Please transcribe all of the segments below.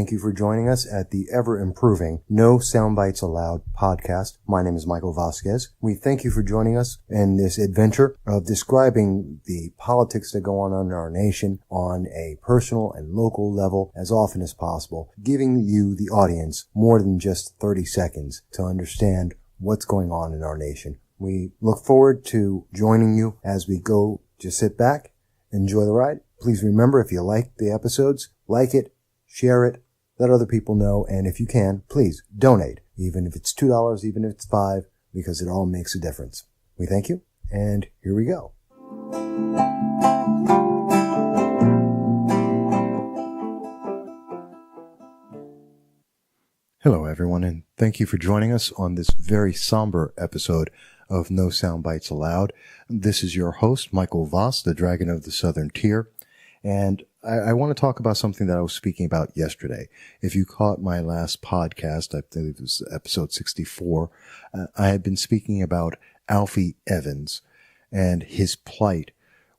thank you for joining us at the ever-improving No Soundbites Allowed podcast. My name is Michael Vasquez. We thank you for joining us in this adventure of describing the politics that go on in our nation on a personal and local level as often as possible, giving you, the audience, more than just 30 seconds to understand what's going on in our nation. We look forward to joining you as we go. Just sit back, enjoy the ride. Please remember, if you like the episodes, like it, share it, let other people know, and if you can, please donate, even if it's $2, even if it's $5, because it all makes a difference. We thank you, and here we go. Hello, everyone, and thank you for joining us on this very somber episode of No Soundbites Allowed. This is your host, Michael Voss, the Dragon of the Southern Tier, and I want to talk about something that I was speaking about yesterday. If you caught my last podcast, I believe it was episode 64, I had been speaking about Alfie Evans and his plight,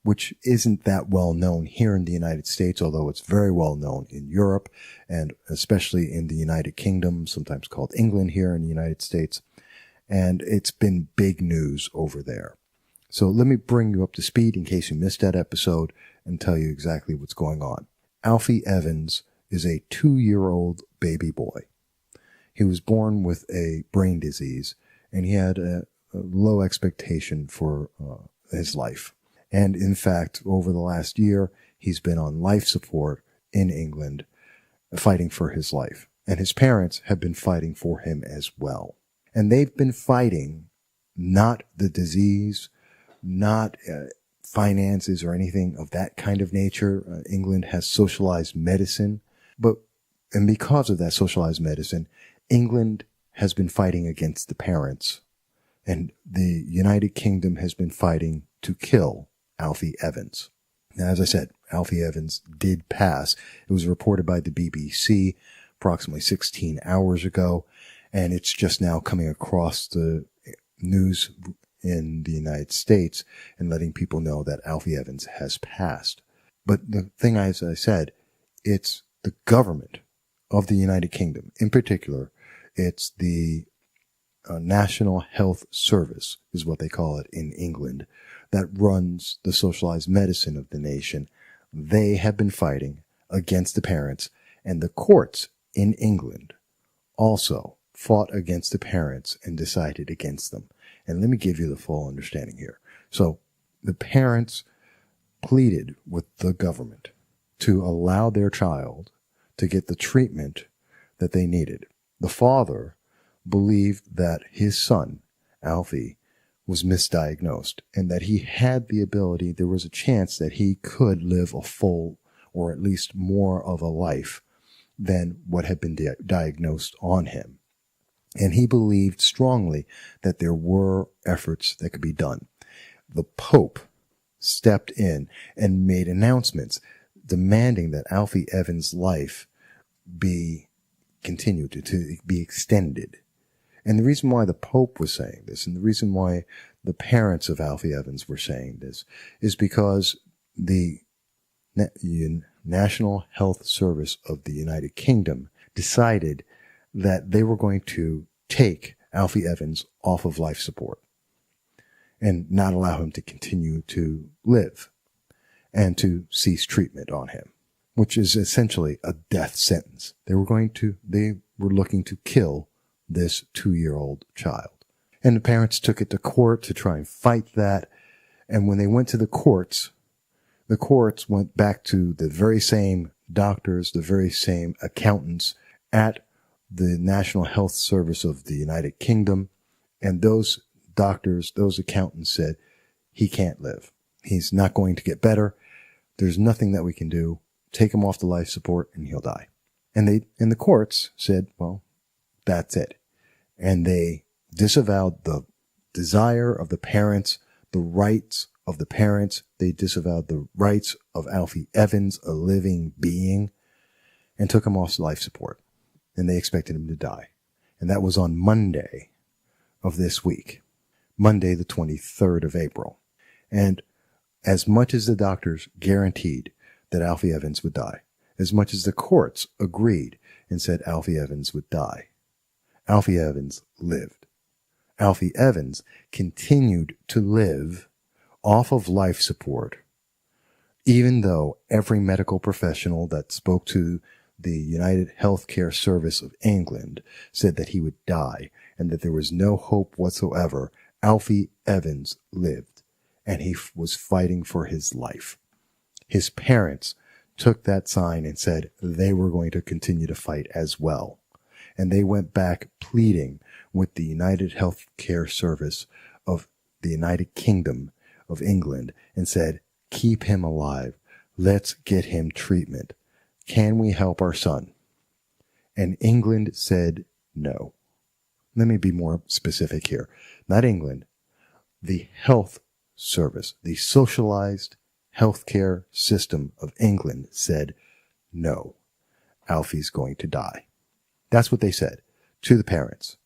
which isn't that well known here in the United States, although it's very well known in Europe and especially in the United Kingdom, sometimes called England here in the United States. And it's been big news over there. So let me bring you up to speed in case you missed that episode and tell you exactly what's going on. Alfie Evans is a 2-year-old baby boy. He was born with a brain disease, and he had a low expectation for his life. And in fact, over the last year, he's been on life support in England, fighting for his life. And his parents have been fighting for him as well. And they've been fighting not the disease, not finances or anything of that kind of nature. England has socialized medicine, and because of that socialized medicine, England has been fighting against the parents, and the United Kingdom has been fighting to kill Alfie Evans. Now, as I said, Alfie Evans did pass. It was reported by the BBC approximately 16 hours ago, and it's just now coming across the news in the United States and letting people know that Alfie Evans has passed. But the thing, as I said, it's the government of the United Kingdom. In particular, it's the National Health Service, is what they call it in England, that runs the socialized medicine of the nation. They have been fighting against the parents, and the courts in England also fought against the parents and decided against them. And let me give you the full understanding here. So the parents pleaded with the government to allow their child to get the treatment that they needed. The father believed that his son, Alfie, was misdiagnosed and that he had the ability, there was a chance that he could live a full or at least more of a life than what had been diagnosed on him. And he believed strongly that there were efforts that could be done. The Pope stepped in and made announcements demanding that Alfie Evans' life be continued, to be extended. And the reason why the Pope was saying this, and the reason why the parents of Alfie Evans were saying this, is because the National Health Service of the United Kingdom decided that they were going to take Alfie Evans off of life support and not allow him to continue to live and to cease treatment on him, which is essentially a death sentence. They were looking to kill this 2-year-old child. And the parents took it to court to try and fight that. And when they went to the courts went back to the very same doctors, the very same accountants at the National Health Service of the United Kingdom, and those doctors, those accountants said, he can't live. He's not going to get better. There's nothing that we can do. Take him off the life support and he'll die. And the courts said, well, that's it. And they disavowed the desire of the parents, the rights of the parents. They disavowed the rights of Alfie Evans, a living being, and took him off life support. And they expected him to die. And that was on Monday of this week, Monday, the 23rd of April. And as much as the doctors guaranteed that Alfie Evans would die, as much as the courts agreed and said Alfie Evans would die. Alfie Evans lived. Alfie Evans continued to live off of life support, even though every medical professional that spoke to the United Healthcare Service of England said that he would die and that there was no hope whatsoever. Alfie Evans lived, and he was fighting for his life. His parents took that sign and said they were going to continue to fight as well. And they went back pleading with the United Healthcare Service of the United Kingdom of England and said, keep him alive. Let's get him treatment. Can we help our son? And England said no. Let me be more specific here. Not England. The health service, the socialized healthcare system of England said, no, Alfie's going to die. That's what they said to the parents.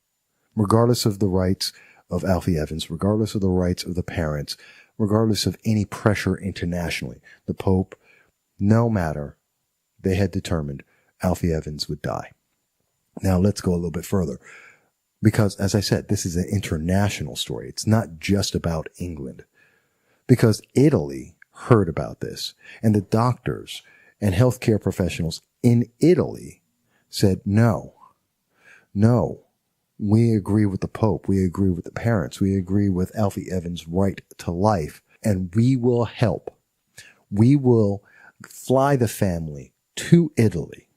Regardless of the rights of Alfie Evans, regardless of the rights of the parents, regardless of any pressure internationally, the Pope, no matter, they had determined Alfie Evans would die. Now let's go a little bit further. Because, as I said, this is an international story. It's not just about England. Because Italy heard about this, and the doctors and healthcare professionals in Italy said, no, we agree with the Pope. We agree with the parents. We agree with Alfie Evans' right to life, and we will help. We will fly the family to Italy,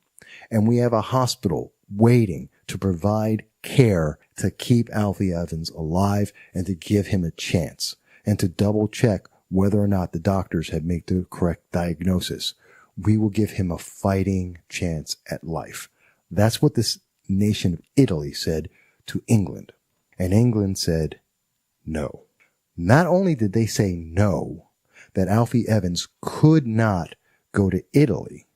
and we have a hospital waiting to provide care to keep Alfie Evans alive and to give him a chance and to double check whether or not the doctors had made the correct diagnosis. We will give him a fighting chance at life. That's what this nation of Italy said to England. And England said no. Not only did they say no, that Alfie Evans could not go to Italy,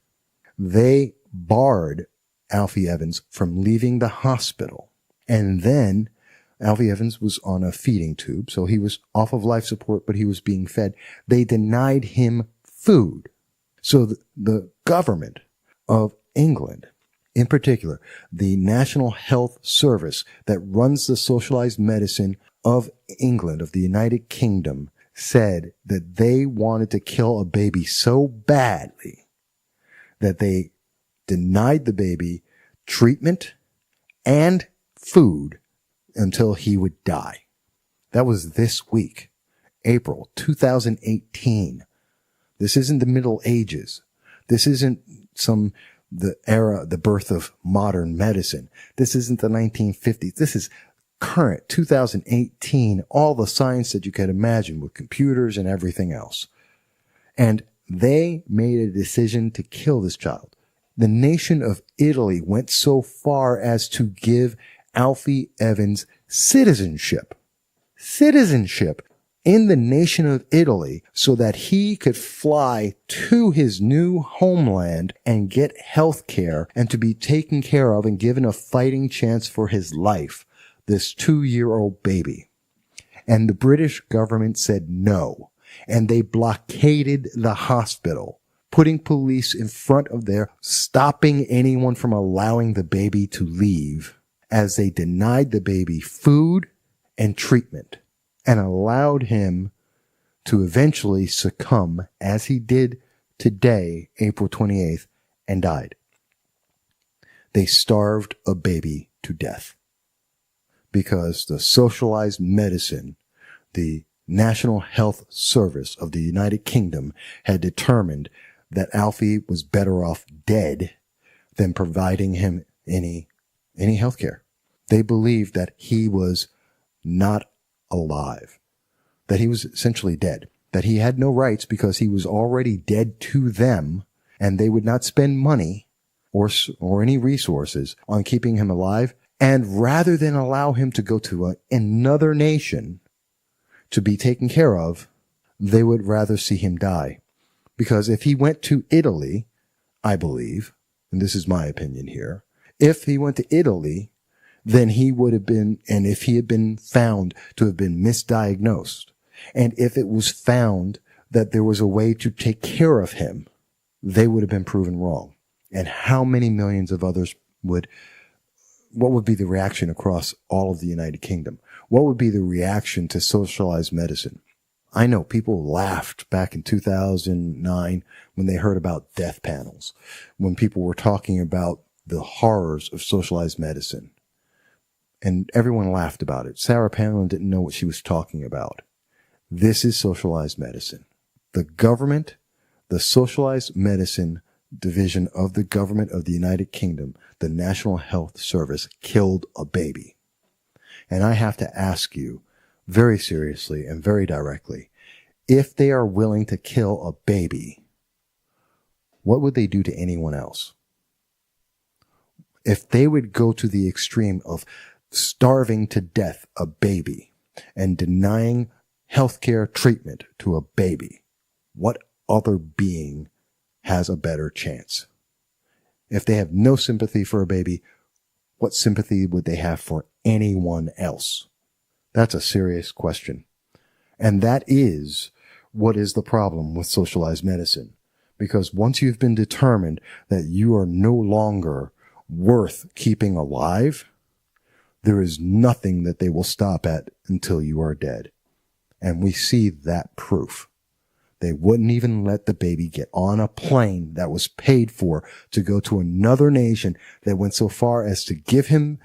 they barred Alfie Evans from leaving the hospital. And then Alfie Evans was on a feeding tube, so he was off of life support, but he was being fed. They denied him food. So the government of England, in particular, the National Health Service that runs the socialized medicine of England, of the United Kingdom, said that they wanted to kill a baby so badly that they denied the baby treatment and food until he would die. That was this week, April 2018. This isn't the Middle Ages. This isn't the birth of modern medicine. This isn't the 1950s. This is current 2018, all the science that you could imagine with computers and everything else. And they made a decision to kill this child. The nation of Italy went so far as to give Alfie Evans citizenship in the nation of Italy so that he could fly to his new homeland and get health care and to be taken care of and given a fighting chance for his life, this 2-year-old baby. And the British government said no, and they blockaded the hospital, putting police in front of there, stopping anyone from allowing the baby to leave, as they denied the baby food and treatment and allowed him to eventually succumb, as he did today, April 28th, and died. They starved a baby to death because the socialized medicine, the National Health Service of the United Kingdom, had determined that Alfie was better off dead than providing him any health care. They believed that he was not alive, that he was essentially dead, that he had no rights because he was already dead to them, and they would not spend money or any resources on keeping him alive. And rather than allow him to go to another nation to be taken care of, they would rather see him die. Because if he went to Italy, I believe, and this is my opinion here, if he went to Italy, then he would have been, and if he had been found to have been misdiagnosed, and if it was found that there was a way to take care of him, they would have been proven wrong. And how many millions of others what would be the reaction across all of the United Kingdom? What would be the reaction to socialized medicine? I know people laughed back in 2009 when they heard about death panels, when people were talking about the horrors of socialized medicine. And everyone laughed about it. Sarah Palin didn't know what she was talking about. This is socialized medicine. The government, the socialized medicine division of the government of the United Kingdom, the National Health Service, killed a baby. And I have to ask you very seriously and very directly, if they are willing to kill a baby, what would they do to anyone else? If they would go to the extreme of starving to death a baby and denying healthcare treatment to a baby, what other being has a better chance? If they have no sympathy for a baby, what sympathy would they have for anyone else? That's a serious question. And that is what is the problem with socialized medicine. Because once you've been determined that you are no longer worth keeping alive, there is nothing that they will stop at until you are dead. And we see that proof. They wouldn't even let the baby get on a plane that was paid for to go to another nation that went so far as to give him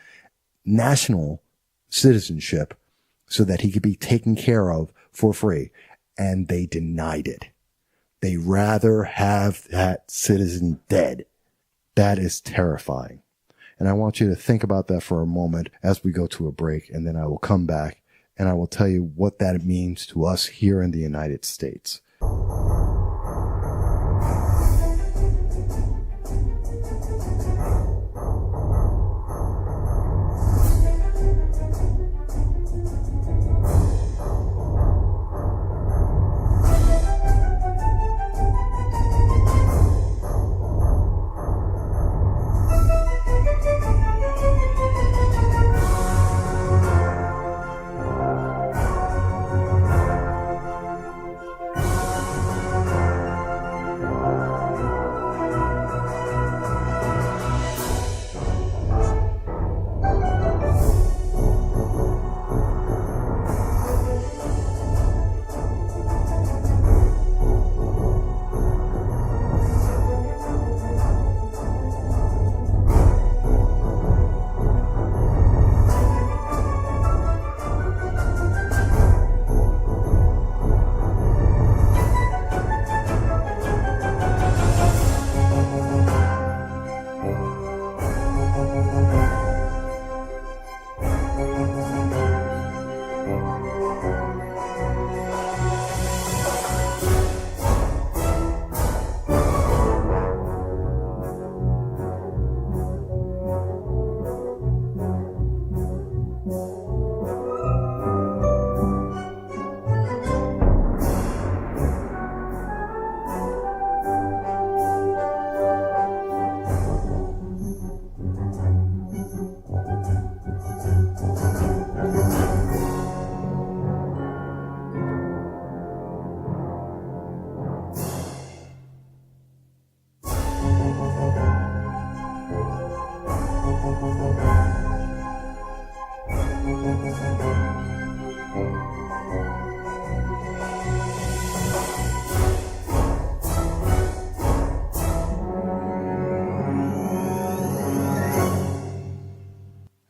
national citizenship so that he could be taken care of for free. And they denied it. They rather have that citizen dead. That is terrifying. And I want you to think about that for a moment as we go to a break, and then I will come back and I will tell you what that means to us here in the United States.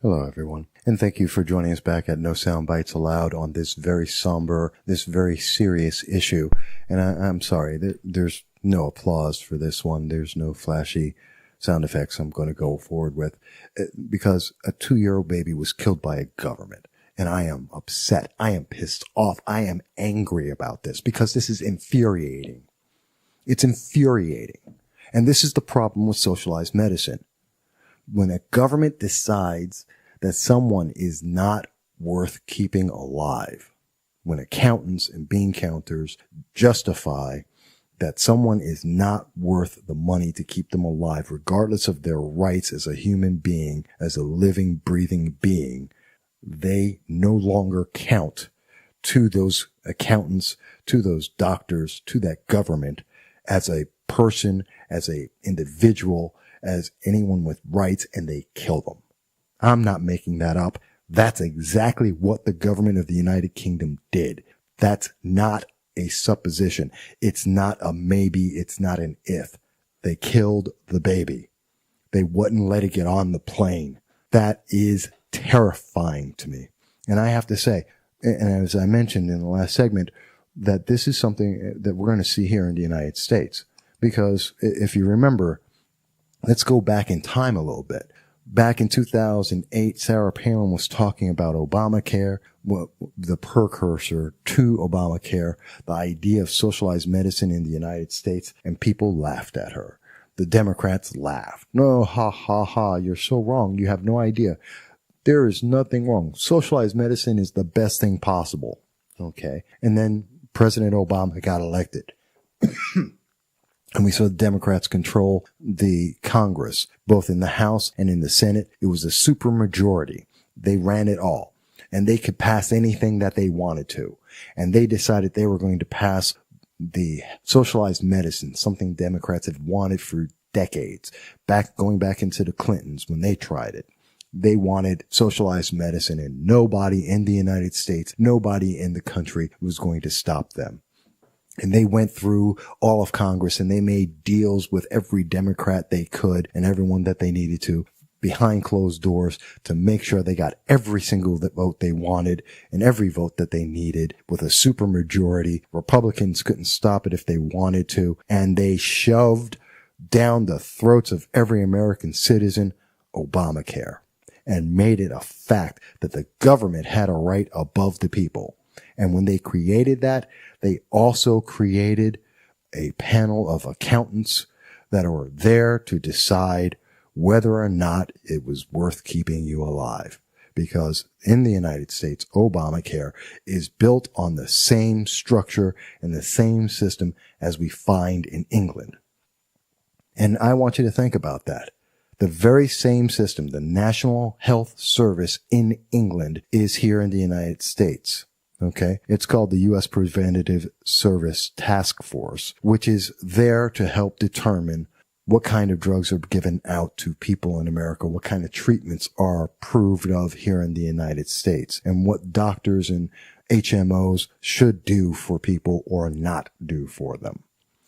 Hello, everyone, and thank you for joining us back at No Soundbites Allowed on this very somber, this very serious issue. And I'm sorry, there's no applause for this one. There's no flashy sound effects I'm going to go forward with, because a 2-year-old baby was killed by a government. And I am upset. I am pissed off. I am angry about this because this is infuriating. It's infuriating. And this is the problem with socialized medicine. When a government decides that someone is not worth keeping alive, when accountants and bean counters justify that someone is not worth the money to keep them alive, regardless of their rights as a human being, as a living, breathing being, they no longer count to those accountants, to those doctors, to that government as a person, as a individual, as anyone with rights, and they kill them. I'm not making that up. That's exactly what the government of the United Kingdom did. That's not a supposition. It's not a maybe. It's not an if. They killed the baby. They wouldn't let it get on the plane. That is terrifying to me. And I have to say, and as I mentioned in the last segment, that this is something that we're going to see here in the United States. Because if you remember, let's go back in time a little bit. Back in 2008, Sarah Palin was talking about Obamacare, the precursor to Obamacare, the idea of socialized medicine in the United States, and people laughed at her. The Democrats laughed. No, ha, ha, ha, you're so wrong. You have no idea. There is nothing wrong. Socialized medicine is the best thing possible. Okay. And then President Obama got elected. And we saw the Democrats control the Congress, both in the House and in the Senate. It was a supermajority. They ran it all. And they could pass anything that they wanted to. And they decided they were going to pass the socialized medicine, something Democrats had wanted for decades, going back into the Clintons when they tried it. They wanted socialized medicine, and nobody in the United States, nobody in the country was going to stop them. And they went through all of Congress and they made deals with every Democrat they could and everyone that they needed to behind closed doors to make sure they got every single vote they wanted and every vote that they needed with a supermajority. Republicans couldn't stop it if they wanted to. And they shoved down the throats of every American citizen Obamacare and made it a fact that the government had a right above the people. And when they created that, they also created a panel of accountants that are there to decide whether or not it was worth keeping you alive. Because in the United States, Obamacare is built on the same structure and the same system as we find in England. And I want you to think about that. The very same system, the National Health Service in England, is here in the United States. Okay. It's called the U.S. Preventative Service Task Force, which is there to help determine what kind of drugs are given out to people in America, what kind of treatments are approved of here in the United States, and what doctors and HMOs should do for people or not do for them.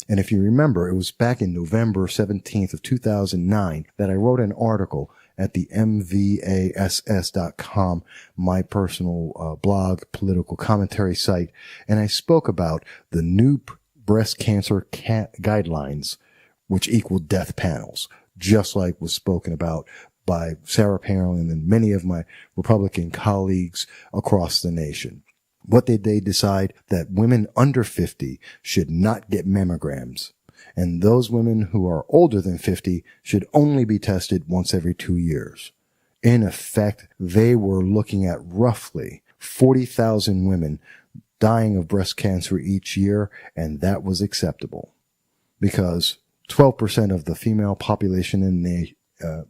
And if you remember, it was back in November 17th of 2009 that I wrote an article at the mvass.com, my personal blog, political commentary site, and I spoke about the new breast cancer guidelines, which equal death panels, just like was spoken about by Sarah Palin and many of my Republican colleagues across the nation. What did they decide? That women under 50 should not get mammograms. And those women who are older than 50 should only be tested once every 2 years. In effect, they were looking at roughly 40,000 women dying of breast cancer each year, and that was acceptable. Because 12% of the female population in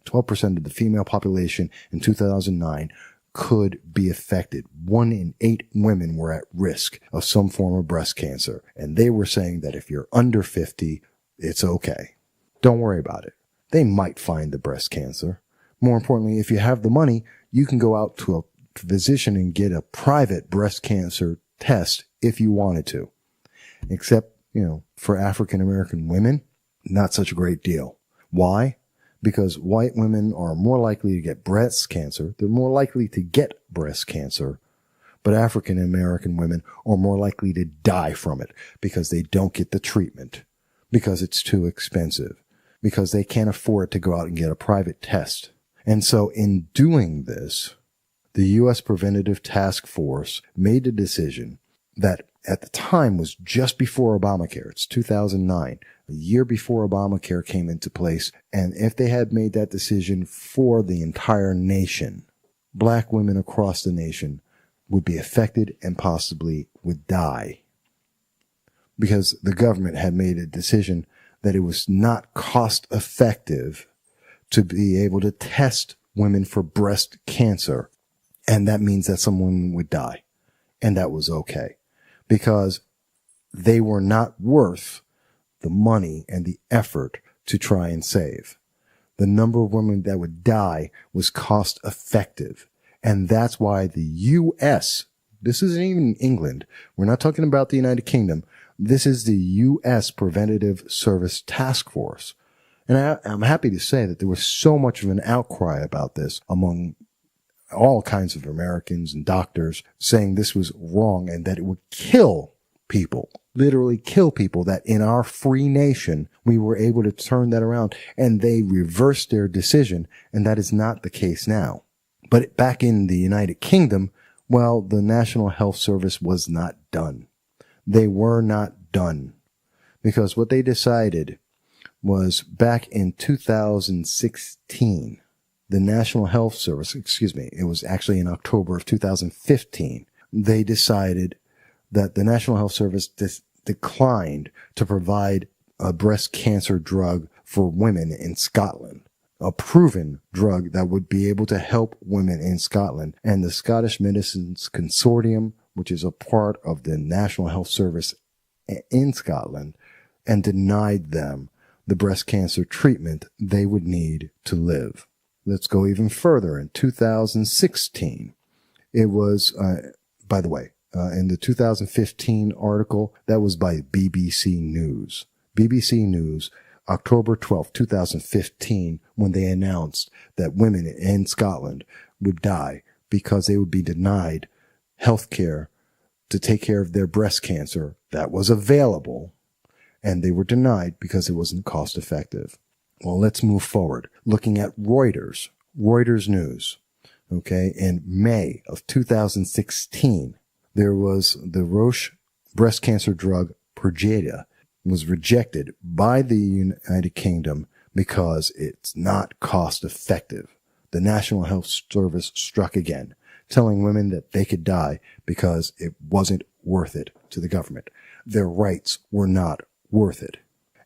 12% of the female population in 2009 could be affected. 1 in 8 women were at risk of some form of breast cancer. And they were saying that if you're under 50, it's okay. Don't worry about it. They might find the breast cancer. More importantly, if you have the money, you can go out to a physician and get a private breast cancer test if you wanted to. Except, for African American women, not such a great deal. Why? Because white women are more likely to get breast cancer. They're more likely to get breast cancer. But African American women are more likely to die from it because they don't get the treatment, because it's too expensive, because they can't afford to go out and get a private test. And so in doing this, the U.S. Preventative Task Force made a decision that at the time was just before Obamacare. It's 2009, a year before Obamacare came into place. And if they had made that decision for the entire nation, black women across the nation would be affected and possibly would die. Because the government had made a decision that it was not cost effective to be able to test women for breast cancer. And that means that some women would die. And that was okay. Because they were not worth the money and the effort to try and save. the number of women that would die was cost effective. And that's why the U.S., this isn't even England. We're not talking about the United Kingdom. This is the U.S. Preventative Service Task Force. And I'm happy to say that there was so much of an outcry about this among all kinds of Americans and doctors, saying this was wrong and that it would kill people, literally kill people, that in our free nation, we were able to turn that around, and they reversed their decision. And that is not the case now. But back in the United Kingdom, well, the National Health Service was not done. They were not done, because what they decided was back in 2016, the National Health Service, it was actually in October of 2015, they decided that the National Health Service declined to provide a breast cancer drug for women in Scotland, a proven drug that would be able to help women in Scotland. And the Scottish Medicines Consortium, which is a part of the National Health Service in Scotland, and denied them the breast cancer treatment they would need to live. Let's go even further. In 2016, it was, by the way, in the 2015 article, that was by BBC News. BBC News, October 12, 2015, when they announced that women in Scotland would die because they would be denied health care to take care of their breast cancer that was available, and they were denied because it wasn't cost effective. Well, let's move forward. Looking at Reuters News. Okay. In May of 2016, there was the Roche breast cancer drug Perjeta was rejected by the United Kingdom because it's not cost effective. The National Health Service struck again, telling women that they could die because it wasn't worth it to the government. Their rights were not worth it.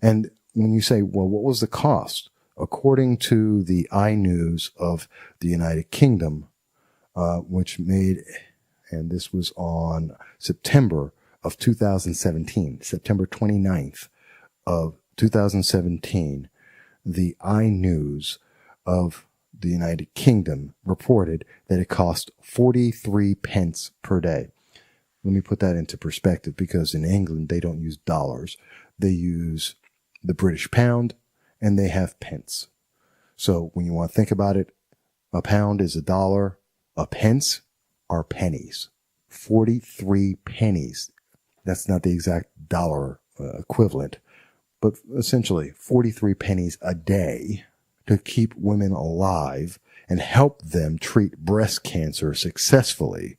And when you say, well, what was the cost? According to the iNews of the United Kingdom, which made, and this was on September of 2017, September 29th of 2017, the iNews of the United Kingdom reported that it cost 43 pence per day. Let me put that into perspective, because in England, they don't use dollars. They use the British pound, and they have pence. So when you want to think about it, a pound is $1. A pence are pennies. 43 pennies. That's not the exact dollar equivalent, but essentially 43 pennies a day to keep women alive and help them treat breast cancer successfully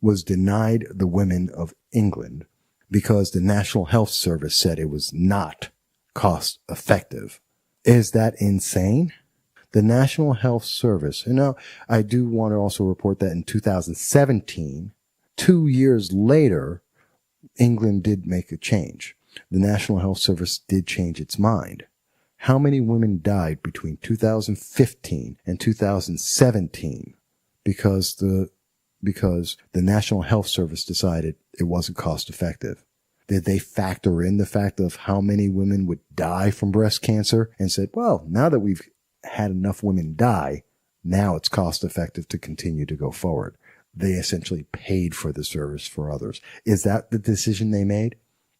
was denied the women of England because the National Health Service said it was not cost effective. Is that insane? The National Health Service, I do want to also report that in 2017, 2 years later, England did make a change. The National Health Service did change its mind. How many women died between 2015 and 2017 because the National Health Service decided it wasn't cost effective? Did they factor in the fact of how many women would die from breast cancer and said, well, now that we've had enough women die, now it's cost effective to continue to go forward? They essentially paid for the service for others. Is that the decision they made?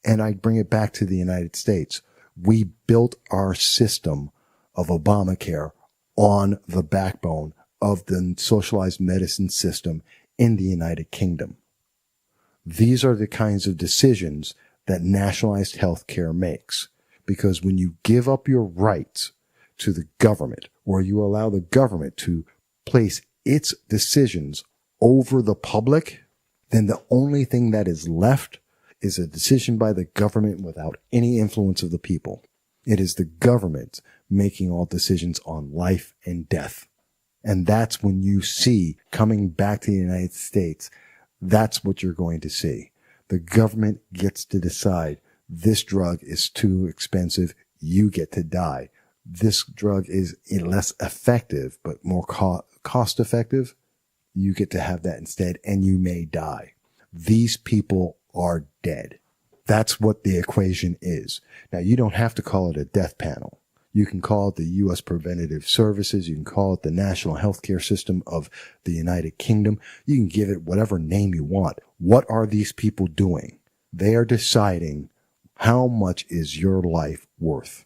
And I bring it back to the United States. We built our system of Obamacare on the backbone of the socialized medicine system in the United Kingdom. These are the kinds of decisions that nationalized healthcare makes. Because when you give up your rights to the government, or you allow the government to place its decisions over the public, then the only thing that is left is a decision by the government without any influence of the people. It is the government making all decisions on life and death. And that's when you see, coming back to the United States, that's what you're going to see. The government gets to decide, this drug is too expensive, you get to die. This drug is less effective, but more cost effective, you get to have that instead, and you may die. These people are dead. That's what the equation is. Now, you don't have to call it a death panel. You can call it the U.S. Preventative Services. You can call it the National Healthcare System of the United Kingdom. You can give it whatever name you want. What are these people doing? They are deciding how much is your life worth.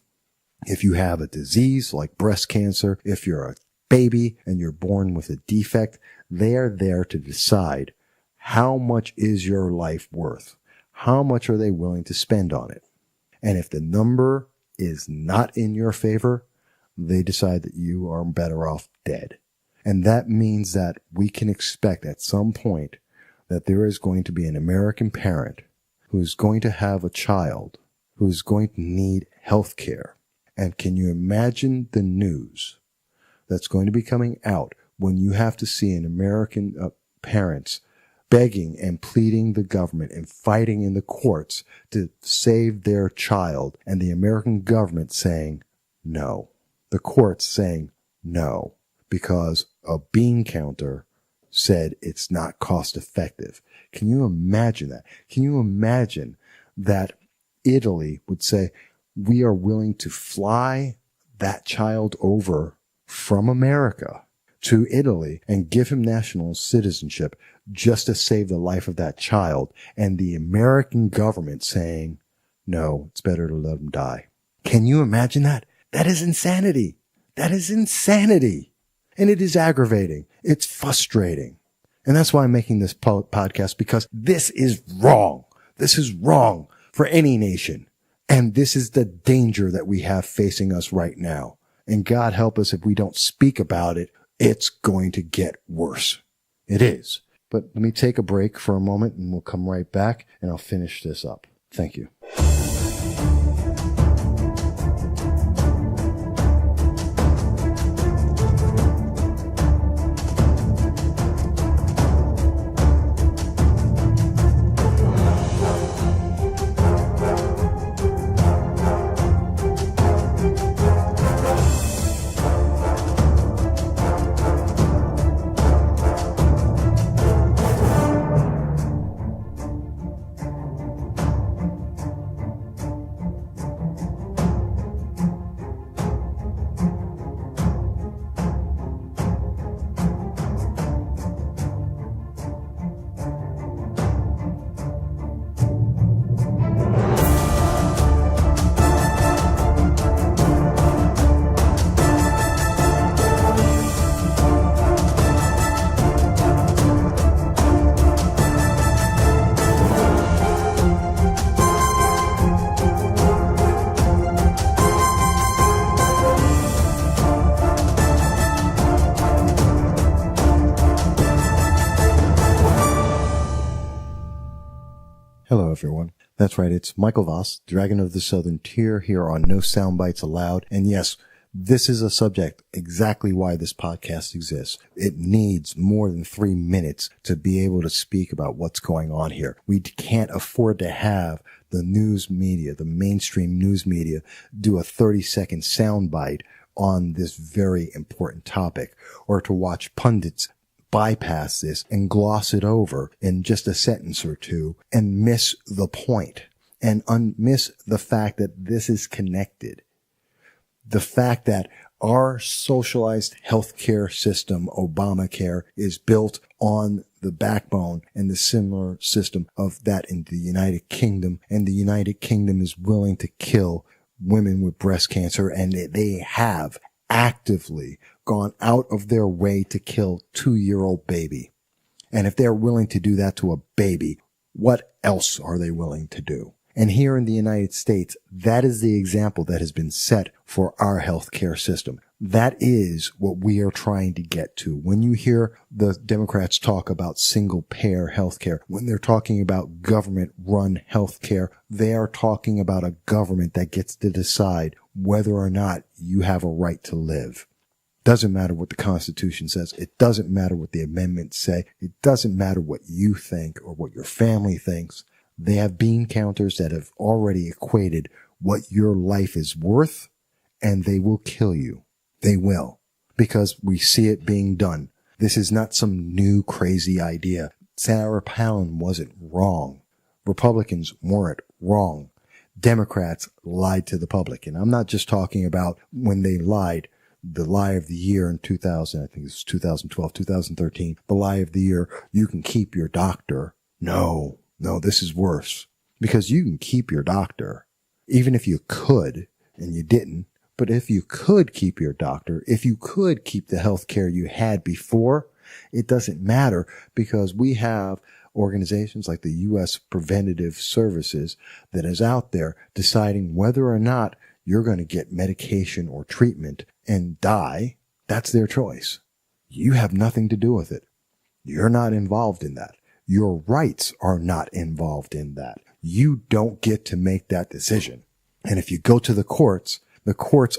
If you have a disease like breast cancer, if you're a baby and you're born with a defect, they are there to decide how much is your life worth. How much are they willing to spend on it? And if the number is not in your favor, they decide that you are better off dead. And that means that we can expect at some point that there is going to be an American parent who is going to have a child who is going to need health care. And can you imagine the news that's going to be coming out when you have to see an American parents begging and pleading the government and fighting in the courts to save their child, and the American government saying no. The courts saying no, because a bean counter said it's not cost effective. Can you imagine that? Can you imagine that Italy would say, we are willing to fly that child over from America to Italy and give him national citizenship just to save the life of that child, and the American government saying, no, it's better to let him die. Can you imagine that? That is insanity. That is insanity. And it is aggravating. It's frustrating. And that's why I'm making this podcast, because this is wrong. This is wrong for any nation. And this is the danger that we have facing us right now. And God help us if we don't speak about it, it's going to get worse. It is. But let me take a break for a moment and we'll come right back and I'll finish this up. Thank you. Hello, everyone. That's right. It's Michael Voss, Dragon of the Southern Tier, here on No Soundbites Allowed. And yes, this is a subject exactly why this podcast exists. It needs more than 3 minutes to be able to speak about what's going on here. We can't afford to have the news media, the mainstream news media, do a 30-second soundbite on this very important topic, or to watch pundits bypass this and gloss it over in just a sentence or two and miss the point and miss the fact that this is connected. The fact that our socialized healthcare system, Obamacare, is built on the backbone and the similar system of that in the United Kingdom, and the United Kingdom is willing to kill women with breast cancer, and they have actively gone out of their way to kill 2-year-old baby. And if they're willing to do that to a baby, what else are they willing to do? And here in the United States, that is the example that has been set for our healthcare system. That is what we are trying to get to. When you hear the Democrats talk about single-payer healthcare, when they're talking about government-run healthcare, they are talking about a government that gets to decide whether or not you have a right to live. Doesn't matter what the Constitution says. It doesn't matter what the amendments say. It doesn't matter what you think or what your family thinks. They have bean counters that have already equated what your life is worth, and they will kill you. They will, because we see it being done. This is not some new crazy idea. Sarah Palin wasn't wrong. Republicans weren't wrong. Democrats lied to the public. And I'm not just talking about when they lied, the lie of the year in 2000, I think it was 2012, 2013, the lie of the year, you can keep your doctor. No, this is worse, because you can keep your doctor, even if you could, and you didn't. But if you could keep your doctor, if you could keep the health care you had before, it doesn't matter, because we have organizations like the U.S. Preventative Services that is out there deciding whether or not you're going to get medication or treatment and die. That's their choice. You have nothing to do with it. You're not involved in that. Your rights are not involved in that. You don't get to make that decision. And if you go to the courts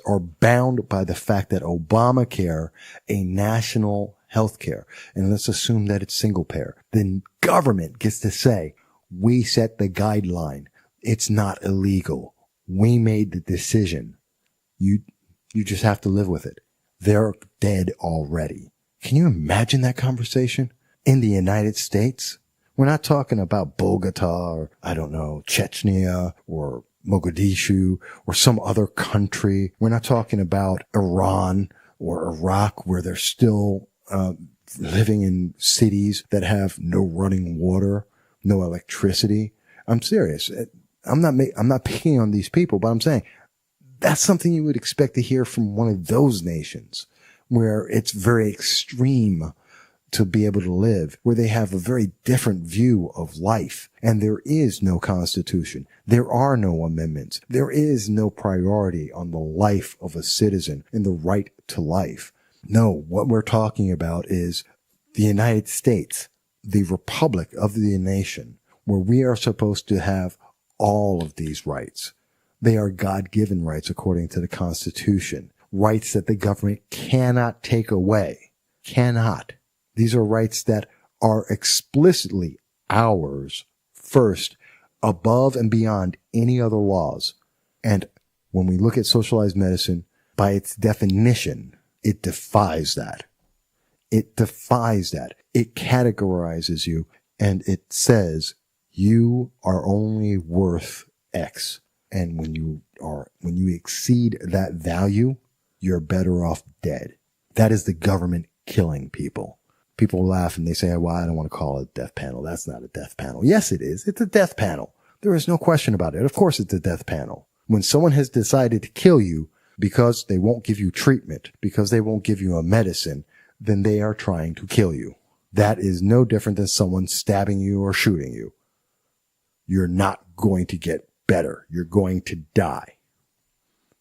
are bound by the fact that Obamacare, a national health care, and let's assume that it's single payer, then government gets to say, we set the guideline. It's not illegal. We made the decision. You just have to live with it. They're dead already. Can you imagine that conversation in the United States? We're not talking about Bogota or, I don't know, Chechnya or Mogadishu or some other country. We're not talking about Iran or Iraq, where they're still living in cities that have no running water, no electricity. I'm serious. I'm not picking on these people, but I'm saying that's something you would expect to hear from one of those nations where it's very extreme to be able to live, where they have a very different view of life. And there is no constitution. There are no amendments. There is no priority on the life of a citizen and the right to life. No, what we're talking about is the United States, the republic of the nation, where we are supposed to have all of these rights. They are God-given rights according to the Constitution, rights that the government cannot take away. Cannot. These are rights that are explicitly ours first, above and beyond any other laws. And when we look at socialized medicine, by its definition, it defies that. It defies that. It categorizes you, and it says you are only worth X. And when you exceed that value, you're better off dead. That is the government killing people. People laugh and they say, well, I don't want to call it a death panel. That's not a death panel. Yes, it is. It's a death panel. There is no question about it. Of course it's a death panel. When someone has decided to kill you because they won't give you treatment, because they won't give you a medicine, then they are trying to kill you. That is no different than someone stabbing you or shooting you. You're not going to get better. You're going to die.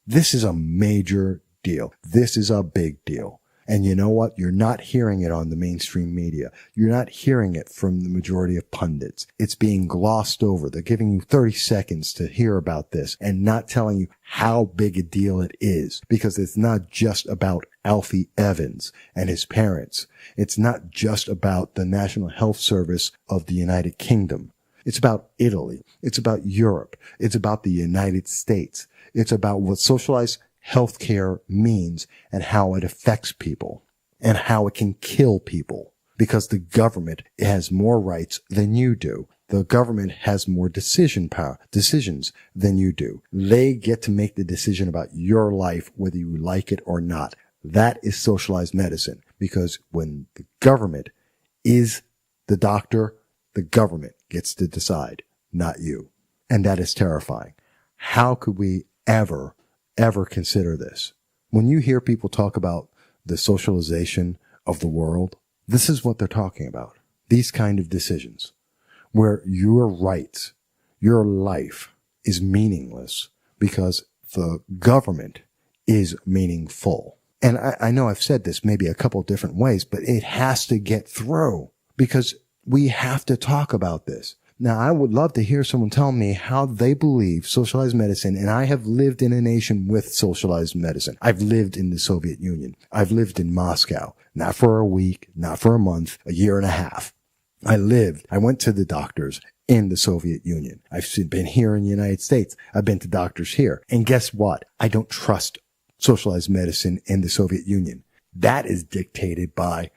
This is a major deal. This is a big deal. And you know what? You're not hearing it on the mainstream media. You're not hearing it from the majority of pundits. It's being glossed over. They're giving you 30 seconds to hear about this and not telling you how big a deal it is, because it's not just about Alfie Evans and his parents. It's not just about the National Health Service of the United Kingdom. It's about Italy. It's about Europe. It's about the United States. It's about what socialized healthcare means and how it affects people and how it can kill people, because the government has more rights than you do. The government has more decisions than you do. They get to make the decision about your life, whether you like it or not. That is socialized medicine, because when the government is the doctor, the government gets to decide, not you. And that is terrifying. How could we ever consider this? When you hear people talk about the socialization of the world, this is what they're talking about. These kind of decisions where your rights, your life is meaningless because the government is meaningful. And I know I've said this maybe a couple of different ways, but it has to get through, because we have to talk about this. Now, I would love to hear someone tell me how they believe socialized medicine, and I have lived in a nation with socialized medicine. I've lived in the Soviet Union. I've lived in Moscow, not for a week, not for a month, a year and a half. I went to the doctors in the Soviet Union. I've been here in the United States. I've been to doctors here. And guess what? I don't trust socialized medicine in the Soviet Union. That is dictated by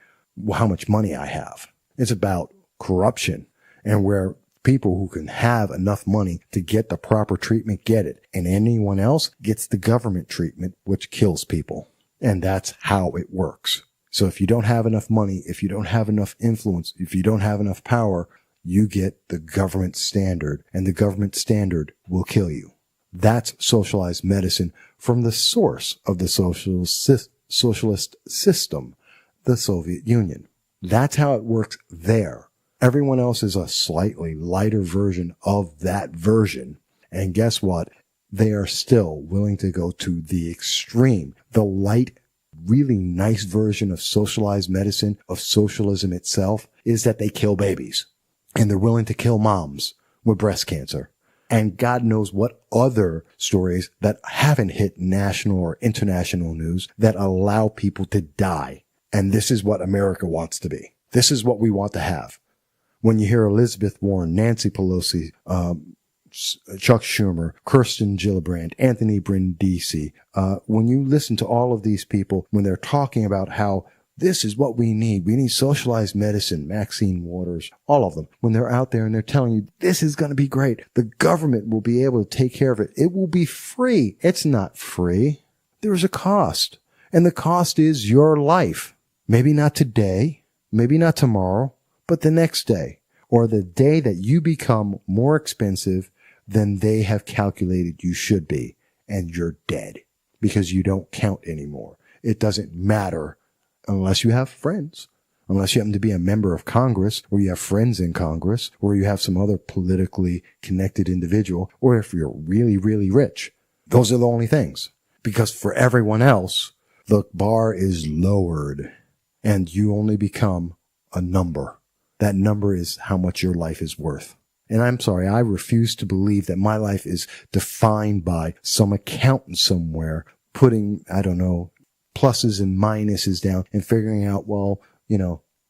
how much money I have. It's about corruption, and where People who can have enough money to get the proper treatment get it. And anyone else gets the government treatment, which kills people. And that's how it works. So if you don't have enough money, if you don't have enough influence, if you don't have enough power, you get the government standard, and the government standard will kill you. That's socialized medicine from the source of the socialist system, the Soviet Union. That's how it works there. Everyone else is a slightly lighter version of that version. And guess what? They are still willing to go to the extreme. The light, really nice version of socialized medicine, of socialism itself, is that they kill babies. And they're willing to kill moms with breast cancer. And God knows what other stories that haven't hit national or international news that allow people to die. And this is what America wants to be. This is what we want to have. When you hear Elizabeth Warren, Nancy Pelosi, Chuck Schumer, Kirsten Gillibrand, Anthony Brindisi, when you listen to all of these people, when they're talking about how this is what we need socialized medicine, Maxine Waters, all of them, when they're out there and they're telling you this is going to be great, the government will be able to take care of it. It will be free. It's not free. There's a cost. And the cost is your life. Maybe not today, maybe not tomorrow, but the next day, or the day that you become more expensive than they have calculated you should be, and you're dead because you don't count anymore. It doesn't matter unless you have friends, unless you happen to be a member of Congress, or you have friends in Congress, or you have some other politically connected individual, or if you're really, really rich. Those are the only things. Because for everyone else, the bar is lowered, and you only become a number. That number is how much your life is worth. And I'm sorry, I refuse to believe that my life is defined by some accountant somewhere putting, I don't know, pluses and minuses down and figuring out, well,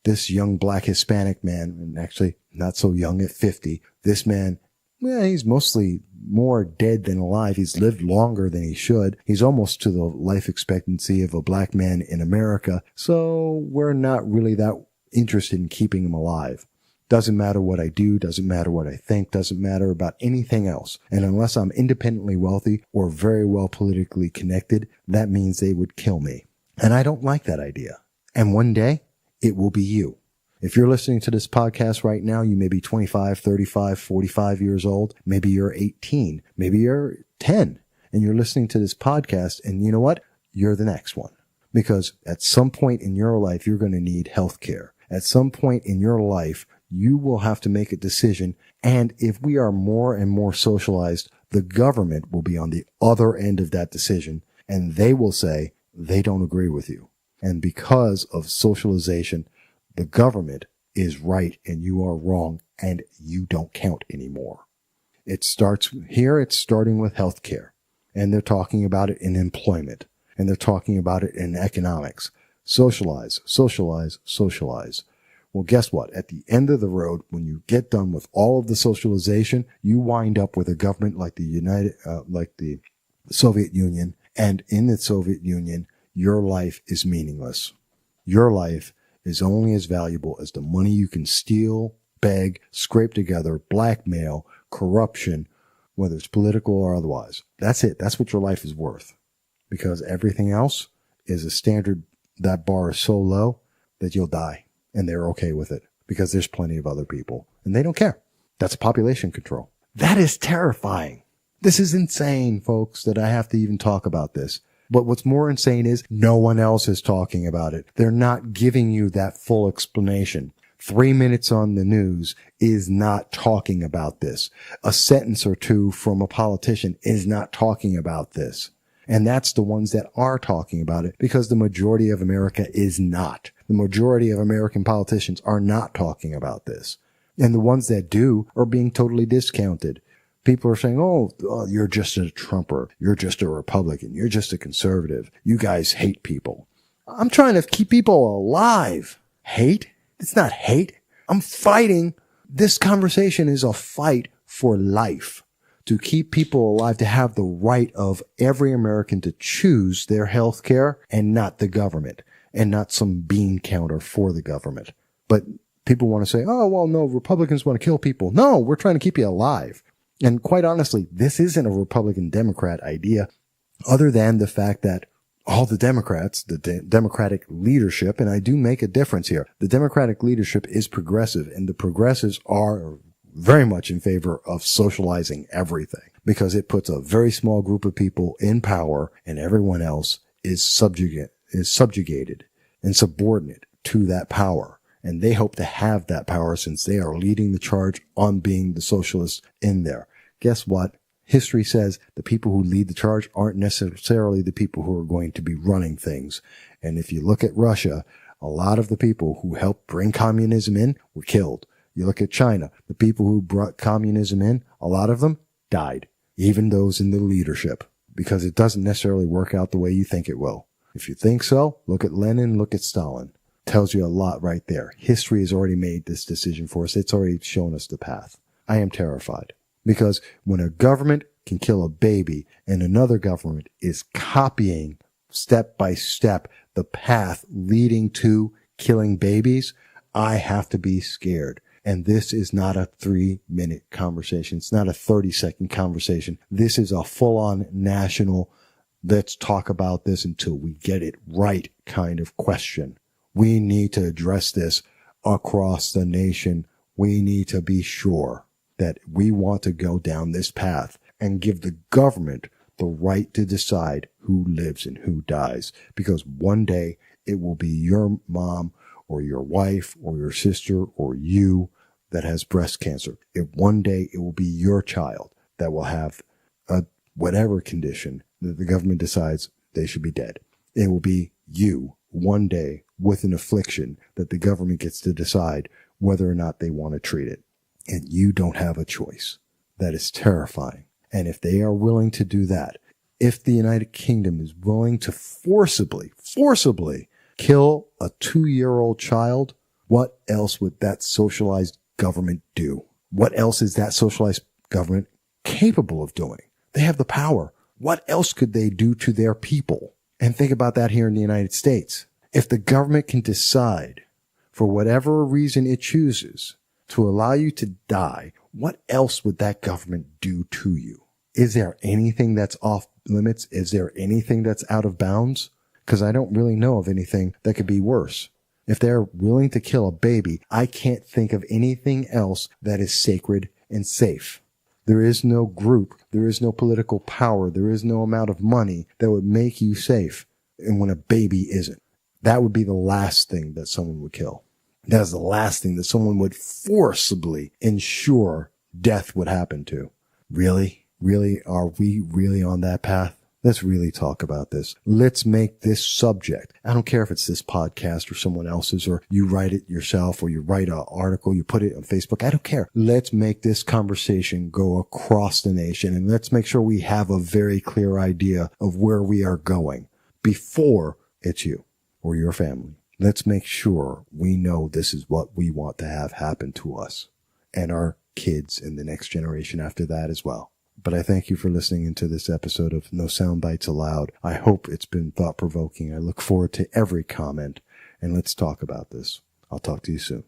this young black Hispanic man, and actually not so young at 50, this man, well, he's mostly more dead than alive. He's lived longer than he should. He's almost to the life expectancy of a black man in America. So we're not really that interested in keeping him alive. Doesn't matter what I do, doesn't matter what I think, doesn't matter about anything else. And unless I'm independently wealthy or very well politically connected, that means they would kill me. And I don't like that idea. And one day, it will be you. If you're listening to this podcast right now, you may be 25, 35, 45 years old. Maybe you're 18. Maybe you're 10. And you're listening to this podcast, and you know what? You're the next one. Because at some point in your life, you're going to need health care. At some point in your life, you will have to make a decision. And if we are more and more socialized, the government will be on the other end of that decision. And they will say they don't agree with you. And because of socialization, the government is right and you are wrong and you don't count anymore. It starts here. It's starting with healthcare, and they're talking about it in employment, and they're talking about it in economics. Socialize, socialize, socialize. Well, guess what? At the end of the road, when you get done with all of the socialization, you wind up with a government like the Soviet Union. And in the Soviet Union, your life is meaningless. Your life is only as valuable as the money you can steal, beg, scrape together, blackmail, corruption, whether it's political or otherwise. That's it. That's what your life is worth. Because everything else is a standard. That bar is so low that you'll die. And they're okay with it because there's plenty of other people and they don't care. That's population control. That is terrifying. This is insane, folks, that I have to even talk about this. But what's more insane is no one else is talking about it. They're not giving you that full explanation. 3 minutes on the news is not talking about this. A sentence or two from a politician is not talking about this. And that's the ones that are talking about it because the majority of America is not. The majority of American politicians are not talking about this. And the ones that do are being totally discounted. People are saying, oh, you're just a Trumper. You're just a Republican. You're just a conservative. You guys hate people. I'm trying to keep people alive. Hate? It's not hate. I'm fighting. This conversation is a fight for life. To keep people alive, to have the right of every American to choose their health care and not the government and not some bean counter for the government. But People want to say, oh, well, no, Republicans want to kill people. No, we're trying to keep you alive. And quite honestly, this isn't a Republican-Democrat idea, other than the fact that all the Democrats, the Democratic leadership, and I do make a difference here, the Democratic leadership is progressive, and the progressives are very much in favor of socializing everything, because it puts a very small group of people in power and everyone else is subjugated and subordinate to that power. And they hope to have that power since they are leading the charge on being the socialists in there. Guess what? History says the people who lead the charge aren't necessarily the people who are going to be running things. And if you look at Russia, a lot of the people who helped bring communism in were killed. You look at China, the people who brought communism in, a lot of them died, even those in the leadership, because it doesn't necessarily work out the way you think it will. If you think so, look at Lenin, look at Stalin. Tells you a lot right there. History has already made this decision for us. It's already shown us the path. I am terrified, because when a government can kill a baby and another government is copying step by step the path leading to killing babies, I have to be scared. And this is not a 3-minute conversation. It's not a 30-second conversation. This is a full-on national, let's talk about this until we get it right kind of question. We need to address this across the nation. We need to be sure that we want to go down this path and give the government the right to decide who lives and who dies. Because one day it will be your mom or your wife or your sister or you that has breast cancer. One day it will be your child that will have a whatever condition that the government decides they should be dead. It will be you one day with an affliction that the government gets to decide whether or not they want to treat it. And you don't have a choice. That is terrifying. And if they are willing to do that, if the United Kingdom is willing to forcibly kill a 2-year-old child, what else would that socialized government do? What else is that socialized government capable of doing? They have the power. What else could they do to their people? And think about that here in the United States. If the government can decide, for whatever reason it chooses, to allow you to die, what else would that government do to you? Is there anything that's off limits? Is there anything that's out of bounds? Because I don't really know of anything that could be worse. If they're willing to kill a baby, I can't think of anything else that is sacred and safe. There is no group, there is no political power, there is no amount of money that would make you safe. And when a baby isn't, that would be the last thing that someone would kill. That is the last thing that someone would forcibly ensure death would happen to. Really? Really? Are we really on that path? Let's really talk about this. Let's make this subject. I don't care if it's this podcast or someone else's, or you write it yourself, or you write an article, you put it on Facebook. I don't care. Let's make this conversation go across the nation, and let's make sure we have a very clear idea of where we are going before it's you or your family. Let's make sure we know this is what we want to have happen to us and our kids and the next generation after that as well. But I thank you for listening into this episode of No Soundbites Allowed. I hope it's been thought-provoking. I look forward to every comment, and let's talk about this. I'll talk to you soon.